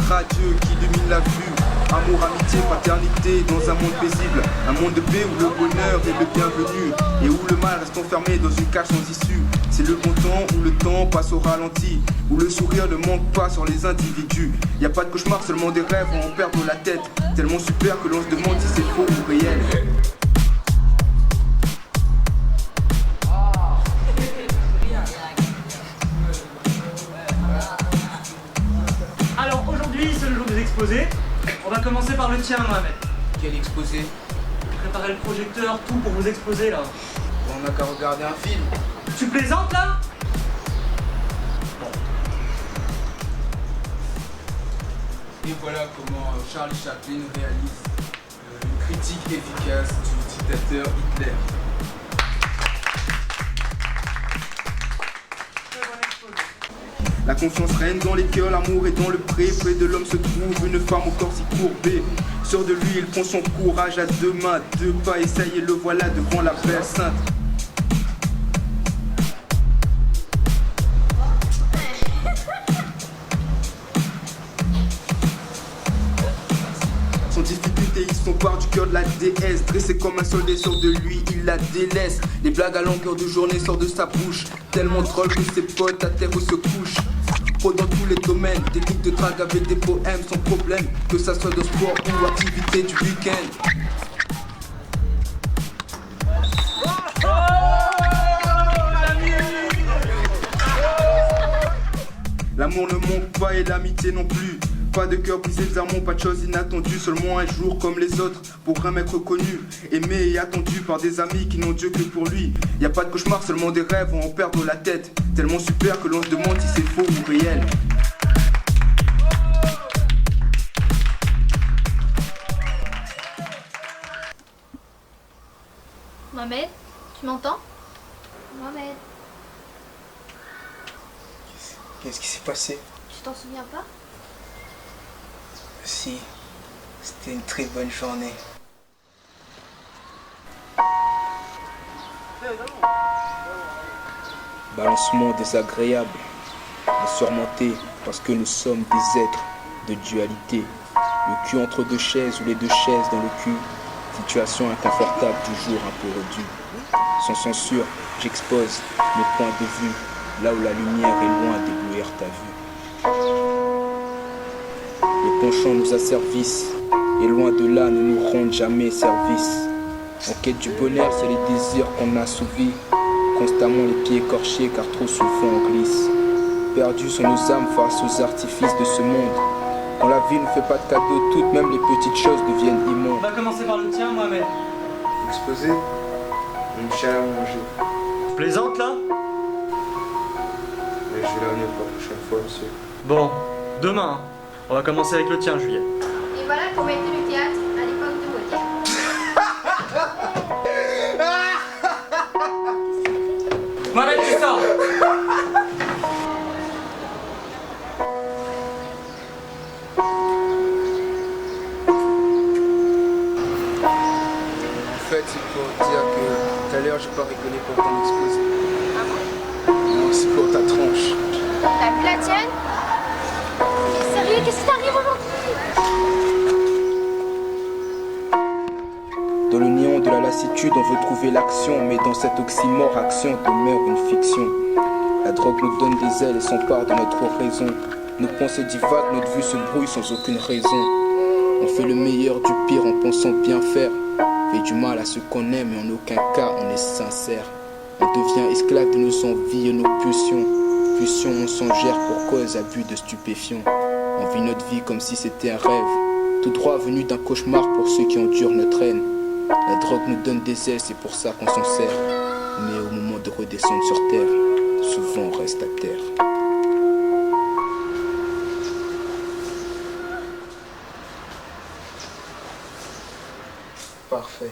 radieux qui illumine la vue. Amour, amitié, fraternité dans un monde paisible. Un monde de paix où le bonheur est le bienvenu et où le mal reste enfermé dans une cage sans issue. C'est le bon temps où le temps passe au ralenti, où le sourire ne manque pas sur les individus. Y a pas de cauchemar, seulement des rêves où on perd la tête. Tellement super que l'on se demande si c'est faux ou réel. Alors aujourd'hui c'est le jour des exposés. On va commencer par le tien, Mohamed. Quel exposé? J'ai préparé le projecteur, tout pour vous exposer là. On n'a qu'à regarder un film. Tu plaisantes là? Et voilà comment Charlie Chaplin réalise une critique efficace du dictateur Hitler. La confiance règne dans les cœurs, l'amour est dans le pré. Près de l'homme se trouve une femme au corps si courbé. Sûr de lui, il prend son courage à deux mains, deux pas, et ça y est, le voilà devant la belle sainte. Sans difficulté, il s'empare du cœur de la déesse. Dressé comme un soldat sûr de lui, il la délaisse. Les blagues à longueur de journée sortent de sa bouche. Tellement drôle que ses potes à terre où se couchent. Pro dans tous les domaines, technique de drague avec des poèmes sans problème. Que ça soit de sport ou activité du week-end. L'amour ne manque pas et l'amitié non plus. Pas de cœur brisé, les amants, pas de choses inattendues. Seulement un jour comme les autres, pour un mec reconnu, aimé et attendu par des amis qui n'ont Dieu que pour lui. Y a pas de cauchemar, seulement des rêves où on perd la tête. Tellement super que l'on se demande si c'est faux ou réel. Mohamed, tu m'entends? Mohamed, Qu'est-ce qui s'est passé? tu t'en souviens pas? Si, c'était une très bonne journée. Balancement désagréable à surmonter parce que nous sommes des êtres de dualité. Le cul entre deux chaises ou les deux chaises dans le cul. Situation inconfortable, toujours un peu redue. Sans censure, j'expose mes points de vue, là où la lumière est loin d'éblouir ta vue. Le penchant nous a service, et loin de là ne nous rendent jamais service. En quête du bonheur, c'est les désirs qu'on a assouvis, constamment les pieds écorchés car trop souvent on glisse. Perdus sont nos âmes face aux artifices de ce monde. Quand la vie ne fait pas de cadeaux, toutes même les petites choses deviennent On immondes. va commencer par le tien, Mohamed. Exposé? Une chair à manger. Tu plaisantes là? Mais je vais la venir pour la prochaine fois, monsieur. Bon, demain. On va commencer avec le tien, Juliette. Et voilà comment était le théâtre à l'époque de Molière. Mohamed, tu sors! En fait, c'est pour dire que tout à l'heure, j'ai pas rigolé pour ton exposé. Non, c'est pour ta tronche. T'as vu la tienne? Mais sérieux, qu'est-ce qui t'arrive aujourd'hui? Dans le néant de la lassitude, on veut trouver l'action, mais dans cet oxymore, action demeure une fiction. La drogue nous donne des ailes et s'empare de notre raison. Nos pensées divaguent, notre vue se brouille sans aucune raison. On fait le meilleur du pire en pensant bien faire. Fait du mal à ceux qu'on aime et en aucun cas on est sincère. On devient esclave de nos envies et nos pulsions. Pulsions mensongères pour cause abus de stupéfiants. On vit notre vie comme si c'était un rêve, tout droit venu d'un cauchemar pour ceux qui endurent notre haine. La drogue nous donne des ailes, c'est pour ça qu'on s'en sert. Mais au moment de redescendre sur terre, souvent on reste à terre. Parfaite.